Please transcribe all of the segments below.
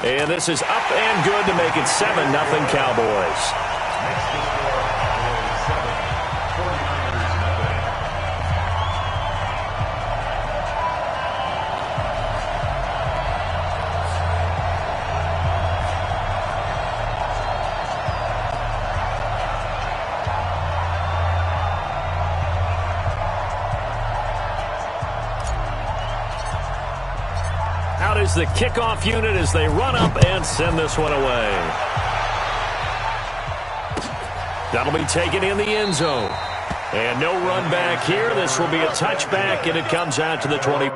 And this is up and good to make it 7-0 Cowboys. Out is the kickoff unit as they run up and send this one away. That'll be taken in the end zone. And no run back here. This will be a touchback, and it comes out to the 20.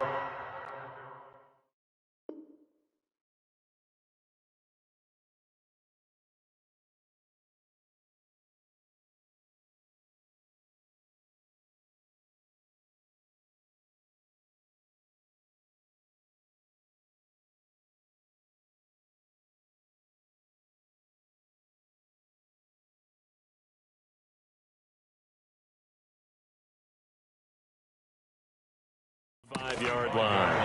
Five-yard line.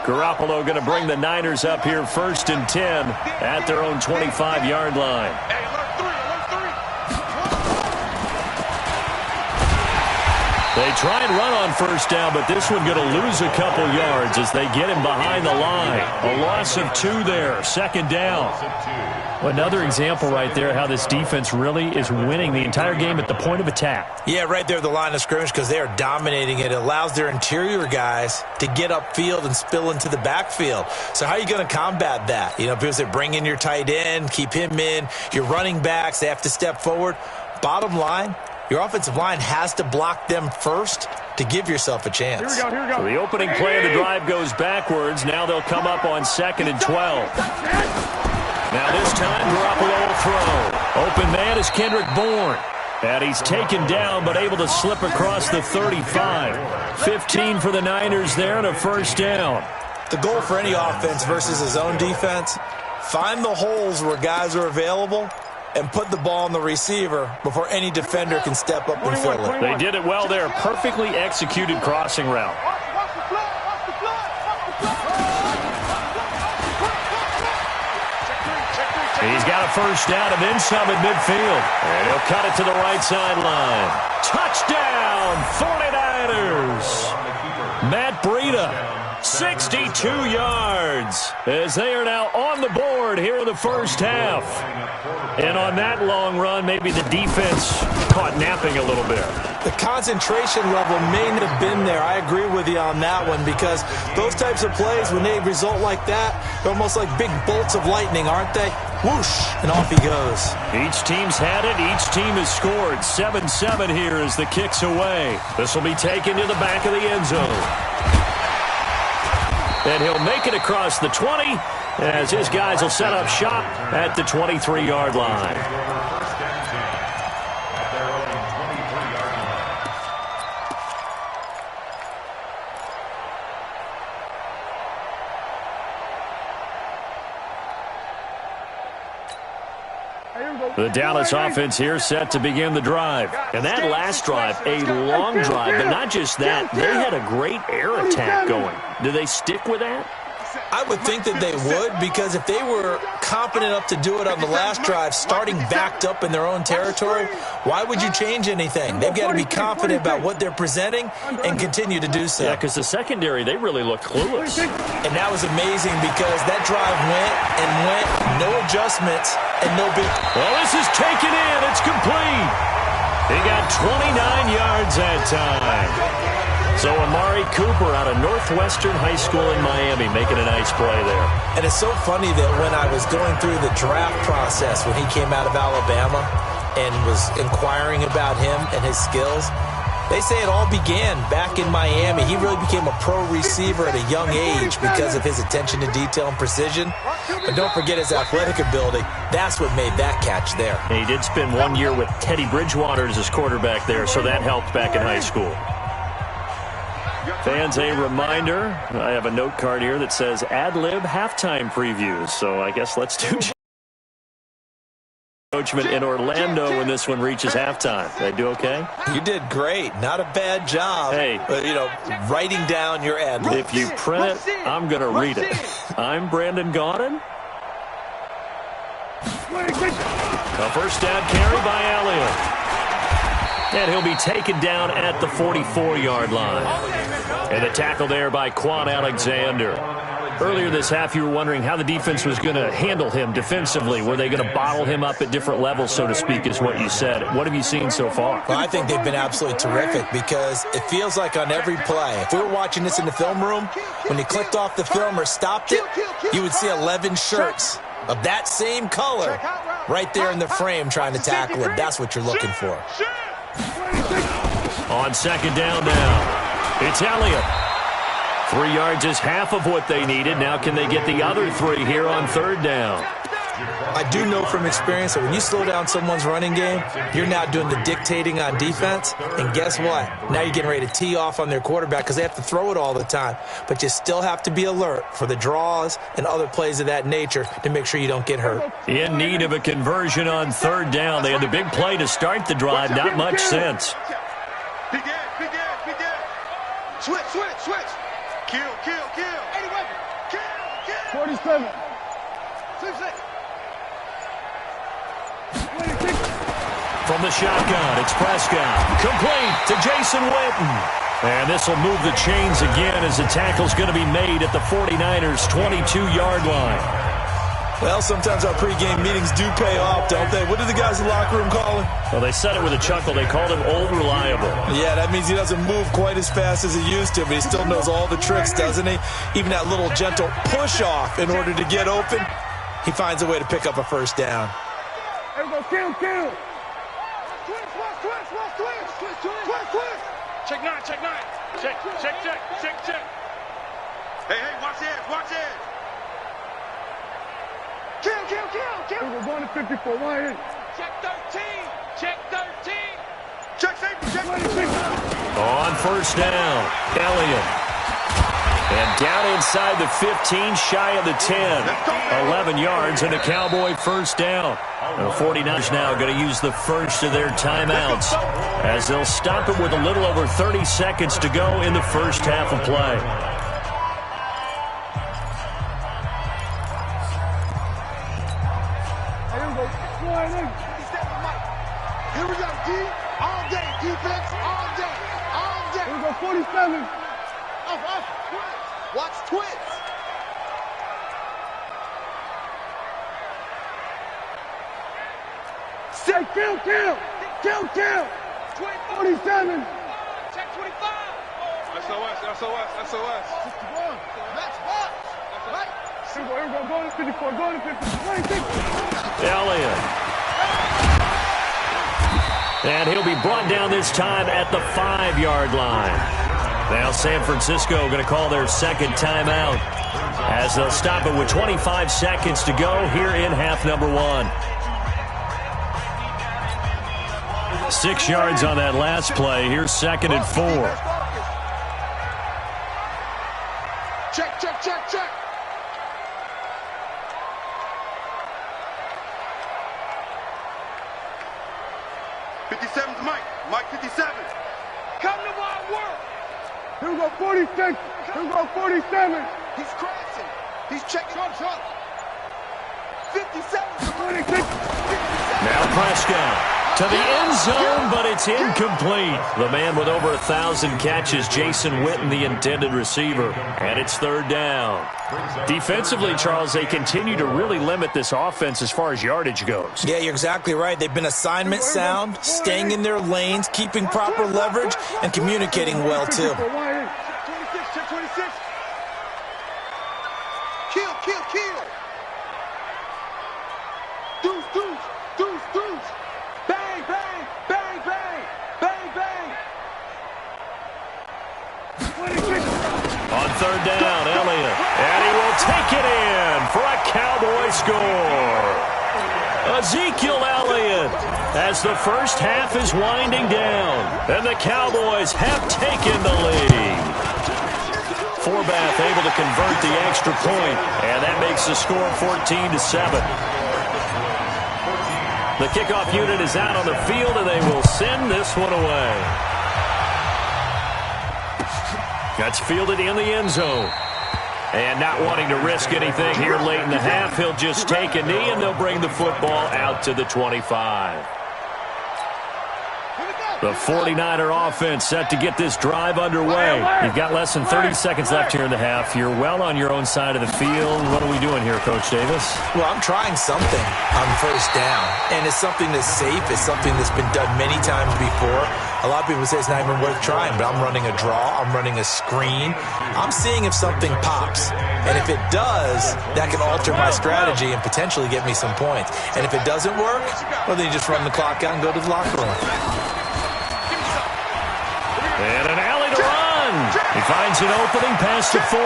Garoppolo going to bring the Niners up here 1st and 10 at their own 25-yard line. They try and run on 1st down, but this one going to lose a couple yards as they get him behind the line. A loss of 2 there, 2nd down. Well, another example right there how this defense really is winning the entire game at the point of attack. Yeah, right there at the line of scrimmage because they are dominating it. It allows their interior guys to get upfield and spill into the backfield. So how are you going to combat that? You know, because they bring in your tight end, keep him in. Your running backs, they have to step forward. Bottom line, your offensive line has to block them first to give yourself a chance. Here we go. So the opening play of the drive goes backwards. Now they'll come up on 2nd and 12. Now this time, Garoppolo will throw. Open man is Kendrick Bourne. And he's taken down, but able to slip across the 35. 15 for the Niners there and a 1st down. The goal for any offense versus his own defense, find the holes where guys are available and put the ball on the receiver before any defender can step up and fill it. They did it well there. Perfectly executed crossing route. He's got a 1st down and then some at midfield. And he'll cut it to the right sideline. Touchdown, 49ers. Matt Breida. 62 yards as they are now on the board here in the 1st half. And on that long run, maybe the defense caught napping a little bit. The concentration level may not have been there. I agree with you on that one because those types of plays, when they result like that, they're almost like big bolts of lightning, aren't they? Whoosh, and off he goes. Each team's had it. Each team has scored. 7-7 here as the kick's away. This will be taken to the back of the end zone. And he'll make it across the 20 as his guys will set up shop at the 23-yard line. The Dallas offense here set to begin the drive. And that last drive, a long drive, but not just that. They had a great air attack going. Do they stick with that? I would think that they would, because if they were confident enough to do it on the last drive, starting backed up in their own territory, why would you change anything? They've got to be confident about what they're presenting and continue to do so. Yeah, because the secondary, they really looked clueless. And that was amazing because that drive went, no adjustments, and no big... Well, this is taken in. It's complete. He got 29 yards that time. So Amari Cooper out of Northwestern High School in Miami making a nice play there. And it's so funny that when I was going through the draft process when he came out of Alabama and was inquiring about him and his skills, they say it all began back in Miami. He really became a pro receiver at a young age because of his attention to detail and precision. But don't forget his athletic ability. That's what made that catch there. And he did spend 1 year with Teddy Bridgewater as his quarterback there, so that helped back in high school. Fans, a reminder, I have a note card here that says ad lib halftime previews, so I guess let's do Coachman in Orlando when this one reaches halftime. They do okay? You did great. Not a bad job. Hey. Writing down your ad. If you print it, I'm going to read it. I'm Brandon Gaudin. A first down carry by Elliott. And he'll be taken down at the 44-yard line. And a tackle there by Quan Alexander. Earlier this half, you were wondering how the defense was going to handle him defensively. Were they going to bottle him up at different levels, so to speak, is what you said. What have you seen so far? Well, I think they've been absolutely terrific because it feels like on every play, if we were watching this in the film room, when you clicked off the film or stopped it, you would see 11 shirts of that same color right there in the frame trying to tackle him. That's what you're looking for. On second down now, it's Elliott. 3 yards is half of what they needed. Now can they get the other 3 here on third down? I do know from experience that when you slow down someone's running game, you're now doing the dictating on defense. And guess what? Now you're getting ready to tee off on their quarterback because they have to throw it all the time. But you still have to be alert for the draws and other plays of that nature to make sure you don't get hurt. In need of a conversion on third down. They had the big play to start the drive. Not much sense. Switch. Kill. 80 weapon. Kill. 47. 66. From the shotgun, it's Prescott. Complete to Jason Witten. And this will move the chains again as the tackle's going to be made at the 49ers' 22-yard line. Well, sometimes our pregame meetings do pay off, don't they? What did the guys in the locker room call him? Well, they said it with a chuckle. They called him Old Reliable. Yeah, that means he doesn't move quite as fast as he used to, but he still knows all the tricks, doesn't he? Even that little gentle push-off in order to get open, he finds a way to pick up a first down. There we go, kill. Twitch. Check 9. Check. Hey, watch it. Kill. We're going to 54. Why in? Check 13. Check safety. On first down, Elliott. And down inside the 15, shy of the 10. 11 yards and a Cowboy first down. The 49ers now going to use the first of their timeouts as they'll stop it with a little over 30 seconds to go in the first half of play. Here we go, D. All day. Defense, all day. Here we go, 47. Off. Watch twins. Say, kill. 47. Check 25. SOS. 61. That's what. Right. Here we go. Go to 54. 26. Elliott. And he'll be brought down this time at the 5-yard line. Now San Francisco going to call their second timeout as they'll stop it with 25 seconds to go here in half number 1. 6 yards on that last play. Here's 2nd and 4. Check. 57's Mike 57. Come to my work. Here we go, 46. Here we go, 47. He's crashing. He's checking on truck. 57 to 46. Now Prescott to the end zone, but it's incomplete. The man with over 1,000 catches, Jason Witten, the intended receiver. And it's third down. Defensively, Charles, they continue to really limit this offense as far as yardage goes. Yeah, you're exactly right. They've been assignment sound, staying in their lanes, keeping proper leverage, and communicating well, too. 26. Kill. Deuce. Bang. On third down, Elliott. And he will take it in for a Cowboy score. Ezekiel Elliott as the first half is winding down. And the Cowboys have taken the lead. Forbath able to convert the extra point. And that makes the score 14-7. The kickoff unit is out on the field, and they will send this one away. That's fielded in the end zone. And not wanting to risk anything here late in the half, he'll just take a knee, and they'll bring the football out to the 25. The 49er offense set to get this drive underway. You've got less than 30 seconds left here in the half. You're well on your own side of the field. What are we doing here, Coach Davis? Well, I'm trying something on first down, and it's something that's safe. It's something that's been done many times before. A lot of people say it's not even worth trying, but I'm running a draw. I'm running a screen. I'm seeing if something pops, and if it does, that can alter my strategy and potentially get me some points. And if it doesn't work, well, then you just run the clock out and go to the locker room. And an alley to run. He finds an opening past the 40.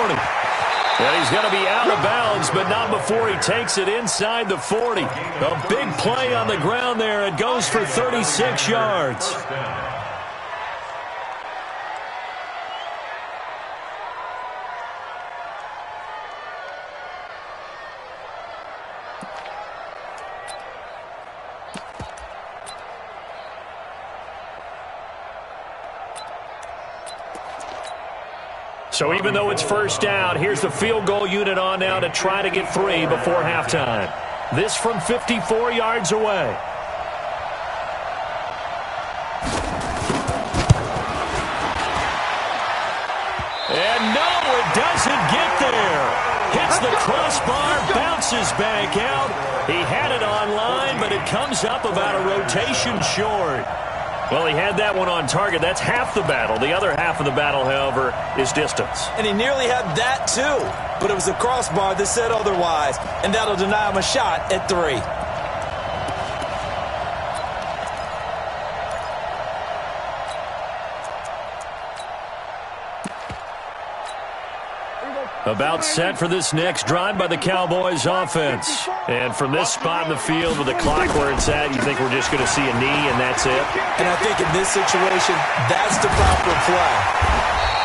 And he's going to be out of bounds, but not before he takes it inside the 40. A big play on the ground there. It goes for 36 yards. So even though it's first down, here's the field goal unit on now to try to get 3 before halftime. This from 54 yards away. And no, it doesn't get there. Hits the crossbar, bounces back out. He had it on line, but it comes up about a rotation short. Well, he had that one on target. That's half the battle. The other half of the battle, however, is distance. And he nearly had that, too. But it was a crossbar that said otherwise, and that'll deny him a shot at 3. About set for this next drive by the Cowboys offense. And from this spot in the field with the clock where it's at, you think we're just going to see a knee and that's it? And I think in this situation, that's the proper play.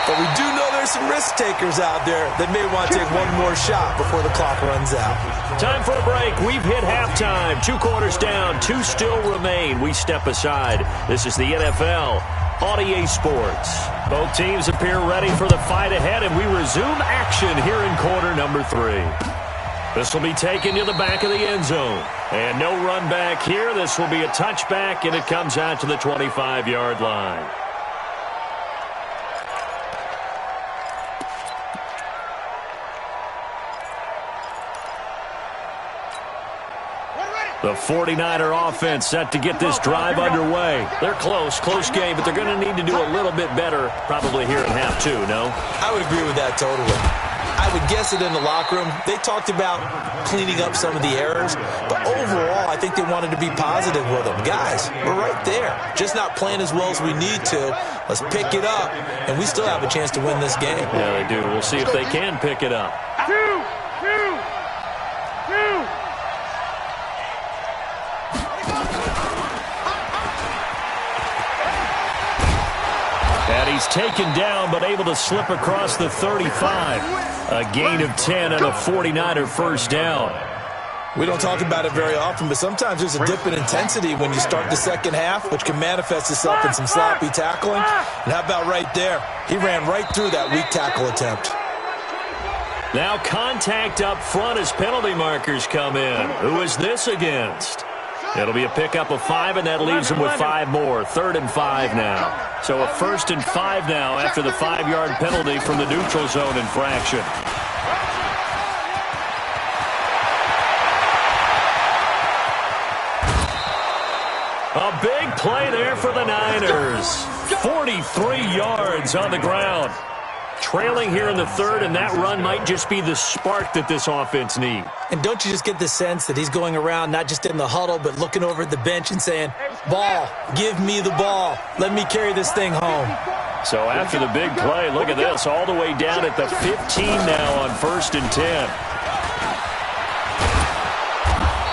But we do know there's some risk takers out there that may want to take one more shot before the clock runs out. Time for a break. We've hit halftime. 2 quarters down. 2 still remain. We step aside. This is the NFL on EA Sports. Both teams appear ready for the fight ahead, and we resume action here in quarter number 3. This will be taken to the back of the end zone. And no run back here. This will be a touchback, and it comes out to the 25-yard line. The 49er offense set to get this drive underway. They're close game, but they're going to need to do a little bit better probably here in half 2, no? I would agree with that totally. I would guess it in the locker room. They talked about cleaning up some of the errors, but overall, I think they wanted to be positive with them. Guys, we're right there. Just not playing as well as we need to. Let's pick it up, and we still have a chance to win this game. Yeah, they do. We'll see if they can pick it up. 2, 2, 2. And he's taken down, but able to slip across the 35. A gain of 10 and a 49er first down. We don't talk about it very often, but sometimes there's a dip in intensity when you start the second half, which can manifest itself in some sloppy tackling. And how about right there? He ran right through that weak tackle attempt. Now contact up front as penalty markers come in. Who is this against? It'll be a pickup of 5, and that leaves them with 5 more. 3rd and 5 now. So a 1st and 5 now after the 5-yard penalty from the neutral zone infraction. A big play there for the Niners. 43 yards on the ground. Trailing here in the 3rd, and that run might just be the spark that this offense needs. And don't you just get the sense that he's going around not just in the huddle, but looking over at the bench and saying, ball, give me the ball. Let me carry this thing home. So after the big play, look at this, all the way down at the 15 now on 1st and 10.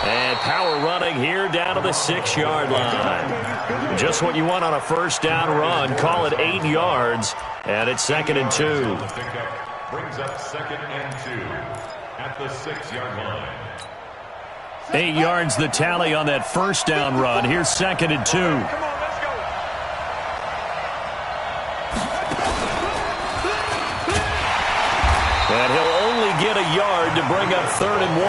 And power running here down to the 6-yard line. Just what you want on a first down run. Call it 8 yards. And it's 2nd and 2. Brings up 2nd and 2 at the 6-yard line. 8 yards the tally on that first down run. Here's 2nd and 2. Come on, let's go. And he'll only get a yard to bring up 3rd and 1.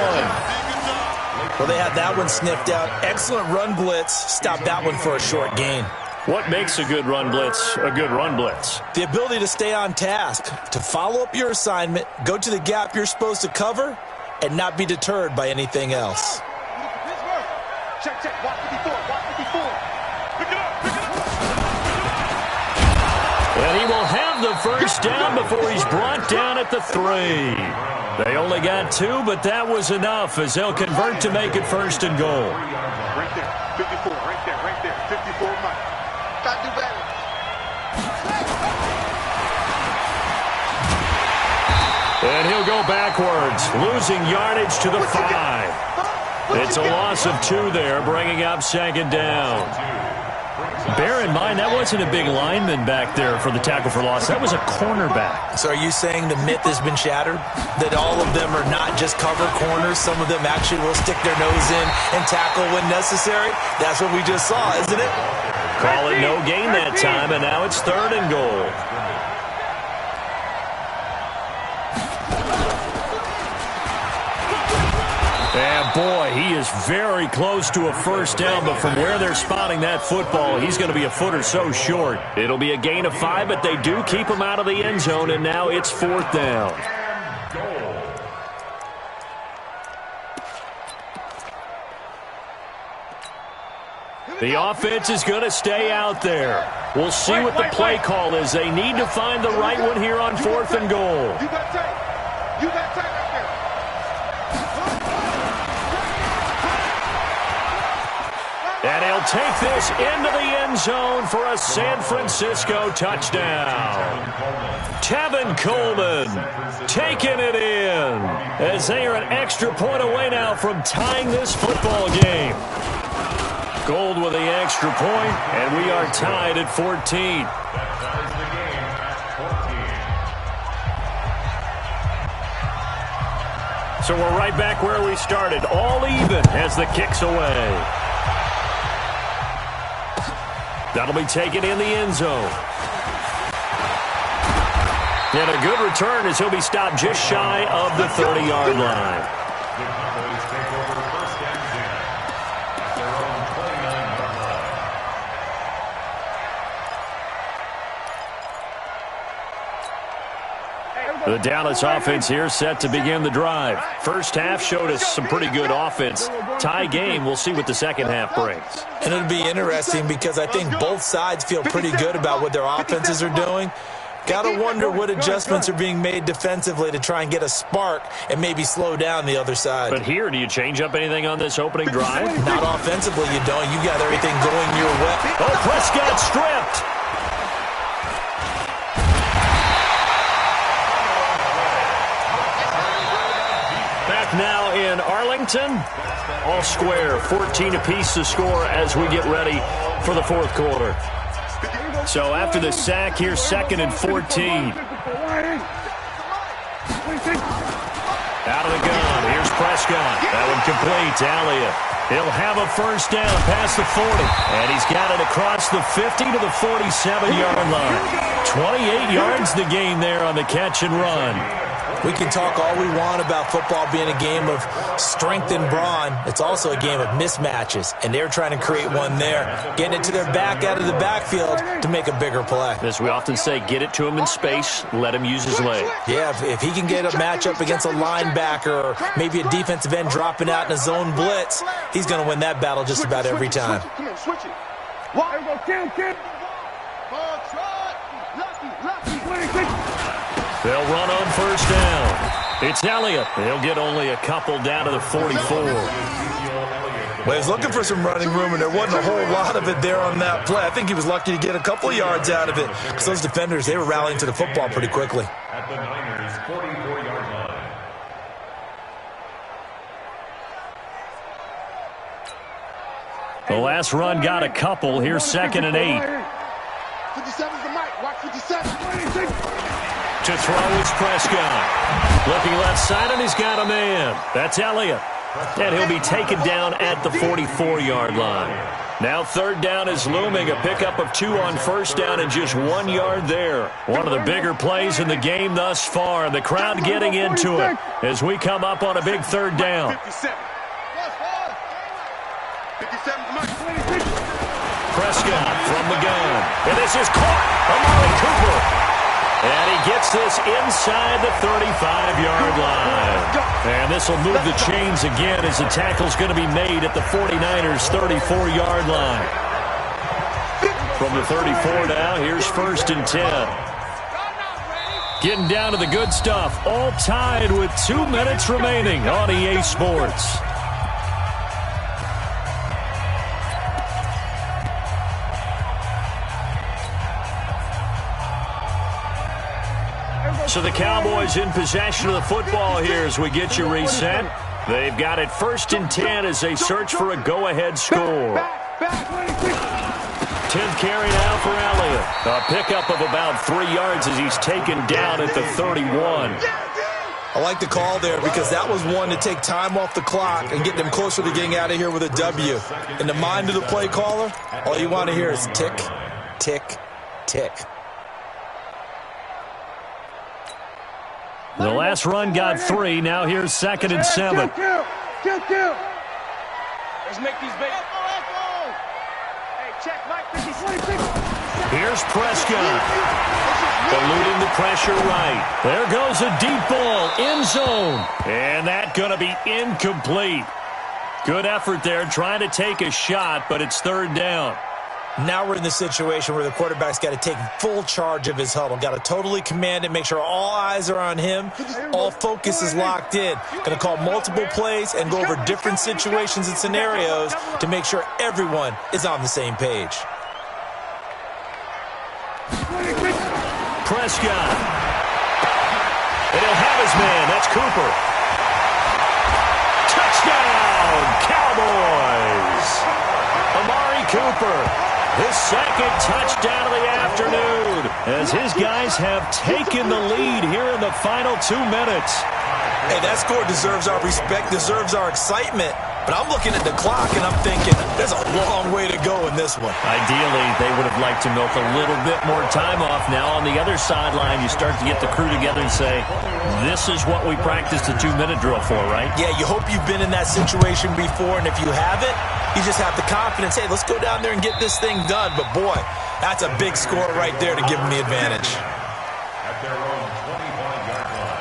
Well, they had that one sniffed out. Excellent run blitz. Stop that one for a short gain. What makes a good run blitz a good run blitz? The ability to stay on task, to follow up your assignment, go to the gap you're supposed to cover, and not be deterred by anything else. Check, check. Watch 54. Watch 54. Pick it up. Pick it up. And he will have the first down before he's brought down at the 3. They only got 2, but that was enough as they'll convert to make it 1st and goal. Right there. 54. Right there. Right there. 54, Mike. Got to do better. And he'll go backwards, losing yardage to the 5. It's a loss of 2 there, bringing up 2nd down. Bear in mind, that wasn't a big lineman back there for the tackle for loss. That was a cornerback. So are you saying the myth has been shattered? That all of them are not just cover corners? Some of them actually will stick their nose in and tackle when necessary? That's what we just saw, isn't it? Call it no gain that time, and now it's 3rd and goal. And boy, he is very close to a first down, but from where they're spotting that football, he's going to be a foot or so short. It'll be a gain of 5, but they do keep him out of the end zone, and now it's 4th down. The offense is going to stay out there. We'll see what the play call is. They need to find the right one here on 4th and goal. You got tape. You got tape right there. And he'll take this into the end zone for a San Francisco touchdown. Tevin Coleman taking it in as they are an extra point away now from tying this football game. Gold with the extra point, and we are tied at 14. So we're right back where we started, all even as the kick's away. That'll be taken in the end zone. And a good return as he'll be stopped just shy of the 30-yard line. The Dallas offense here set to begin the drive. First half showed us some pretty good offense. Tie game, we'll see what the second half brings. And it'll be interesting because I think both sides feel pretty good about what their offenses are doing. Got to wonder what adjustments are being made defensively to try and get a spark and maybe slow down the other side. But here, do you change up anything on this opening drive? Not offensively, you don't. You got everything going your way. Oh, Prescott stripped. Now in Arlington, all square, 14 apiece to score as we get ready for the 4th quarter. So after the sack, here's 2nd and 14. Out of the gun, here's Prescott. That one complete to Elliott. He'll have a first down past the 40, and he's got it across the 50 to the 47-yard line. 28 yards the gain there on the catch and run. We can talk all we want about football being a game of strength and brawn. It's also a game of mismatches, and they're trying to create one there, getting it to their back out of the backfield to make a bigger play. As we often say, get it to him in space, let him use his leg. Yeah, if he can get a matchup against a linebacker or maybe a defensive end dropping out in a zone blitz, he's going to win that battle just about every time. Come on, switch it. Why? Go, Kim. They'll run on first down. It's Elliott. They'll get only a couple down to the 44. Well, he was looking for some running room, and there wasn't a whole lot of it there on that play. I think he was lucky to get a couple of yards out of it because those defenders, they were rallying to the football pretty quickly. At the Niners' 44-yard line. The last run got a couple. Here's 2nd and 8. 57's the mic. Watch 57. To throw is Prescott. Looking left side, and he's got a man. That's Elliott. And he'll be taken down at the 44-yard line. Now third down is looming, a pickup of 2 on first down and just 1 yard there. One of the bigger plays in the game thus far. The crowd getting into it as we come up on a big third down. 57. Prescott from the gun. And this is caught. Amari Cooper. And he gets this inside the 35-yard line. And this will move the chains again as the tackle's going to be made at the 49ers' 34-yard line. From the 34 now, here's 1st and 10. Getting down to the good stuff. All tied with 2 minutes remaining on EA Sports. So the Cowboys in possession of the football here as we get you reset. They've got it 1st and 10 as they search for a go-ahead score. 10th carry now for Elliott. A pickup of about 3 yards as he's taken down at the 31. I like the call there because that was one to take time off the clock and get them closer to getting out of here with a W. In the mind of the play caller, all you want to hear is tick, tick, tick. The last run got 3. Now here's 2nd and 7. Let's make these big. Hey, check Mike 56. Here's Prescott. Eluding the pressure right. There goes a deep ball. End zone. And that's going to be incomplete. Good effort there trying to take a shot, but it's 3rd down. Now we're in the situation where the quarterback's got to take full charge of his huddle. Got to totally command it, make sure all eyes are on him. All focus is locked in. Going to call multiple plays and go over different situations and scenarios to make sure everyone is on the same page. Prescott. And he'll have his man. That's Cooper. Touchdown, Cowboys. Amari Cooper. His 2nd touchdown of the afternoon as his guys have taken the lead here in the final 2 minutes. Hey, that score deserves our respect, deserves our excitement. But I'm looking at the clock and I'm thinking, there's a long way to go in this one. Ideally, they would have liked to milk a little bit more time off. Now on the other sideline, you start to get the crew together and say, this is what we practiced a 2-minute drill for, right? Yeah, you hope you've been in that situation before, and if you haven't, you just have the confidence, hey, let's go down there and get this thing done. But boy, that's a big score right there to give them the advantage. At their own 25-yard line.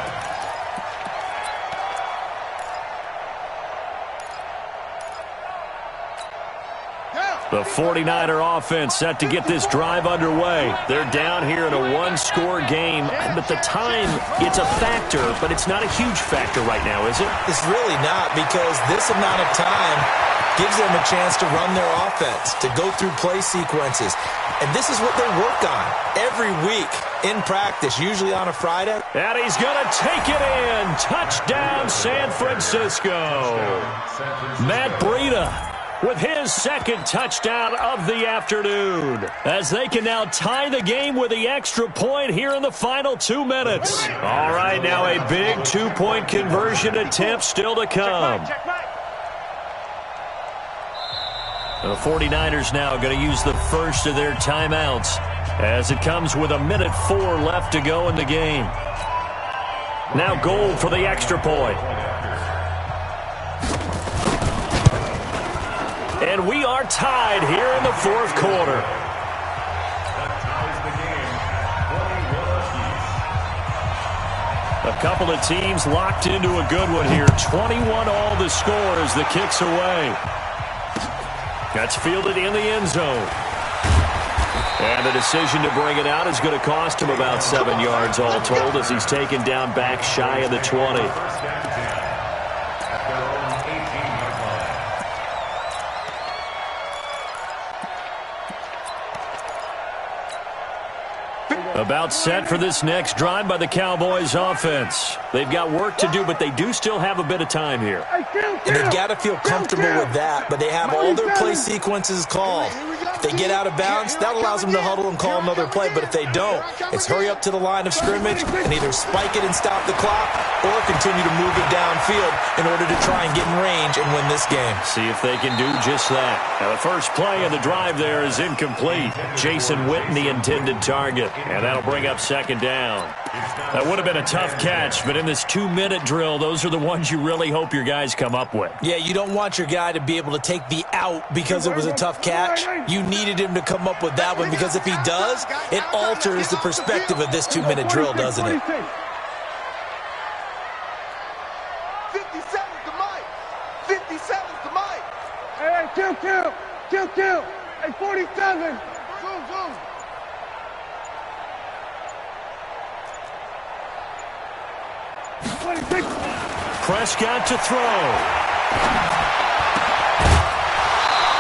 The 49er offense set to get this drive underway. They're down here in a 1-score game, but the time, it's a factor, but it's not a huge factor right now, is it? It's really not, because this amount of time gives them a chance to run their offense, to go through play sequences. And this is what they work on every week in practice, usually on a Friday. And he's going to take it in. Touchdown, San Francisco. Matt Breida with his 2nd touchdown of the afternoon, as they can now tie the game with the extra point here in the final 2 minutes. All right, now a big 2-point conversion attempt still to come. The 49ers now going to use the first of their timeouts as it comes with 1:04 left to go in the game. Now goal for the extra point. And we are tied here in the 4th quarter. A couple of teams locked into a good one here. 21 all the score as the kick's away. That's fielded in the end zone. And the decision to bring it out is going to cost him about 7 yards all told as he's taken down back shy of the 20. About set for this next drive by the Cowboys offense. They've got work to do, but they do still have a bit of time here. And they've got to feel comfortable with that, but they have all their play sequences called. they get out of bounds, that allows them to huddle and call another play. But if they don't, it's hurry up to the line of scrimmage and either spike it and stop the clock or continue to move it downfield in order to try and get in range and win this game. See if they can do just that. Now, the first play of the drive there is incomplete. Jason Witten, the intended target, and that'll bring up second down. That would have been a tough catch, but in this 2-minute drill, those are the ones you really hope your guys come up with. Yeah, you don't want your guy to be able to take the out because it was a tough catch. You needed him to come up with that one because if he does, it alters the perspective of this 2-minute drill, doesn't it? 57's the mic. 57's the mic. Hey, kill. Hey, 47. Zoom. Prescott to throw.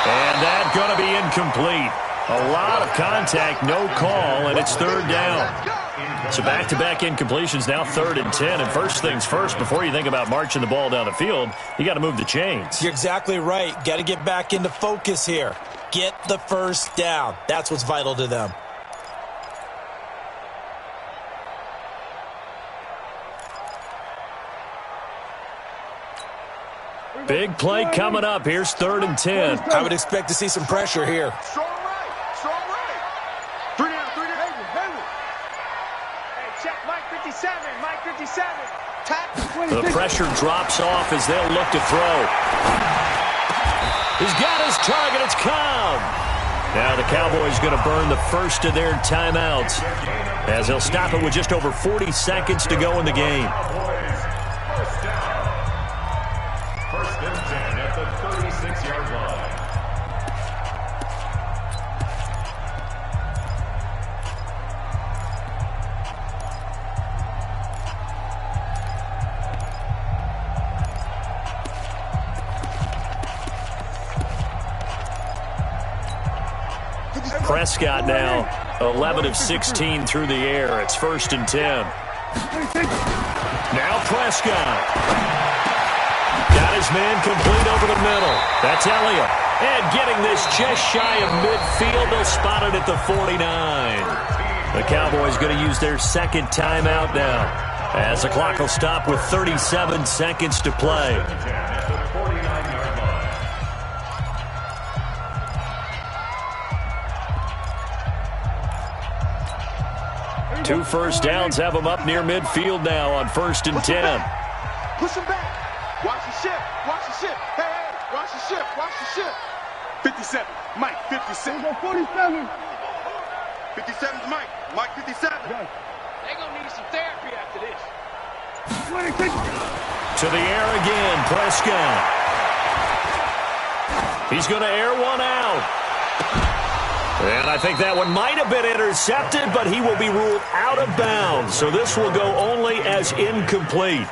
And that's going to be incomplete. A lot of contact, no call, and it's third down. So back-to-back incompletions, now 3rd and 10. And first things first, before you think about marching the ball down the field, you got to move the chains. You're exactly right. Got to get back into focus here. Get the first down. That's what's vital to them. Big play coming up. Here's 3rd and 10. I would expect to see some pressure here. Strong right. 3 down. Hey, check Mike 57. Tap. The pressure drops off as they'll look to throw. He's got his target. It's Cobb. Now the Cowboys going to burn the first of their timeouts as they'll stop it with just over 40 seconds to go in the game. First and 10 at the 36-yard line. Prescott now 11 of 16 through the air. It's 1st and 10. Now Prescott. Got his man complete over the middle. That's Elliott. And getting this just shy of midfield. They'll spot it at the 49. The Cowboys going to use their second timeout now, as the clock will stop with 37 seconds to play. Two first downs have them up near midfield now on 1st and 10. Push him back. Watch the ship. Hey, watch the ship. 57. Mike, 57. 47. 57's Mike. Mike, 57. They're going to need some therapy after this. To the air again, Prescott. He's going to air one out. And I think that one might have been intercepted, but he will be ruled out of bounds. So this will go only as incomplete.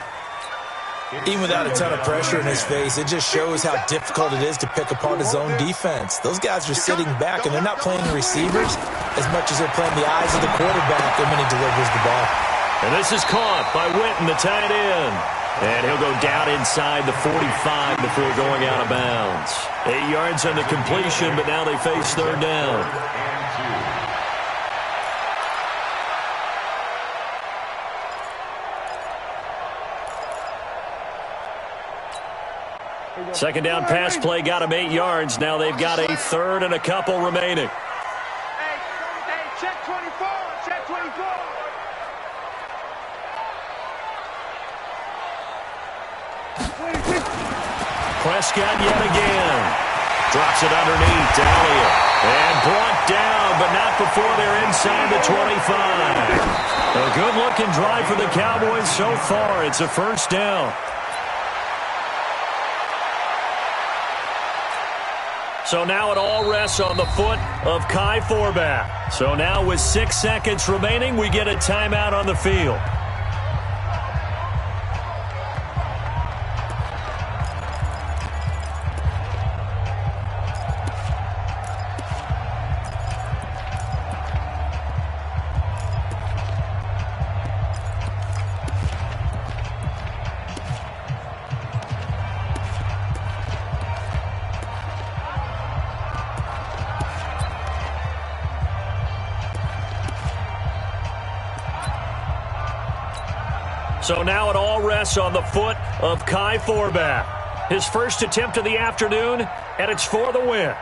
Even without a ton of pressure in his face, it just shows how difficult it is to pick apart his own defense. Those guys are sitting back, and they're not playing the receivers as much as they're playing the eyes of the quarterback when he delivers the ball. And this is caught by Witten, the tight end. And he'll go down inside the 45 before going out of bounds. 8 yards on the completion, but now they face 3rd down. Second down pass play got him 8 yards. Now they've got a 3rd and a couple remaining. Hey, check 24. Prescott yet again. Drops it underneath to Elliott. And brought down, but not before they're inside the 25. A good-looking drive for the Cowboys so far. It's a 1st down. So now it all rests on the foot of Kai Forbath. So now with 6 seconds remaining, we get a timeout on the field. So now it all rests on the foot of Kai Forbath. His first attempt of the afternoon, and it's for the win.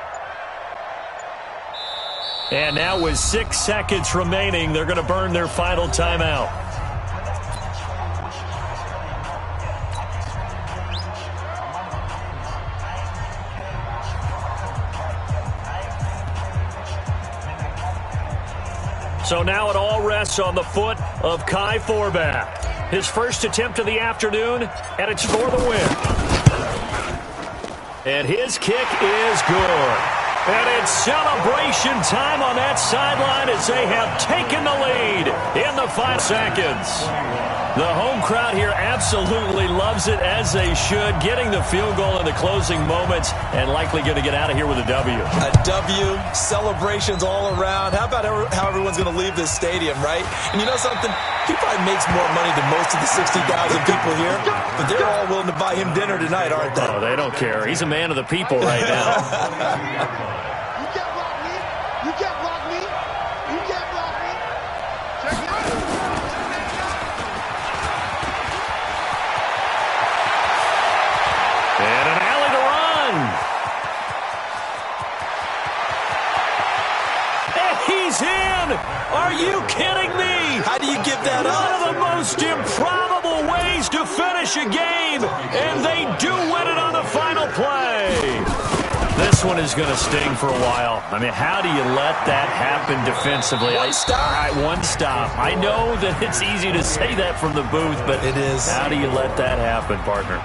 And now with 6 seconds remaining, they're going to burn their final timeout. So now it all rests on the foot of Kai Forbath. His first attempt of the afternoon, and it's for the win. And his kick is good. And it's celebration time on that sideline as they have taken the lead in the 5 seconds. The home crowd here absolutely loves it, as they should, getting the field goal in the closing moments and likely going to get out of here with a W. A W, celebrations all around. How about how everyone's going to leave this stadium, right? And you know something? He probably makes more money than most of the 60,000 people here, but they're all willing to buy him dinner tonight, aren't they? Oh, they don't care. He's a man of the people right now. You can't block me. You can't block me. You can't block me. Check it out. And an alley to run. And he's in. Are you kidding me? How do you give that up? One of the most improbable ways to finish a game, and they do win it on the final play. This one is going to sting for a while. I mean, how do you let that happen defensively? One stop. All right, one stop. I know that it's easy to say that from the booth, but it is. How do you let that happen, partner?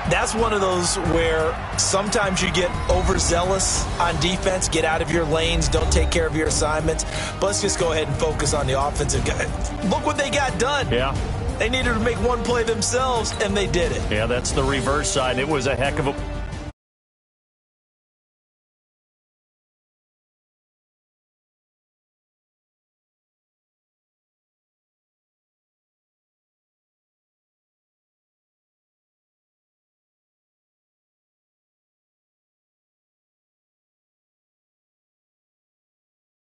That's one of those where sometimes you get overzealous on defense, get out of your lanes, don't take care of your assignments. But let's just go ahead and focus on the offensive guy. Look what they got done. Yeah. They needed to make one play themselves, and they did it. Yeah, that's the reverse side. It was a heck of a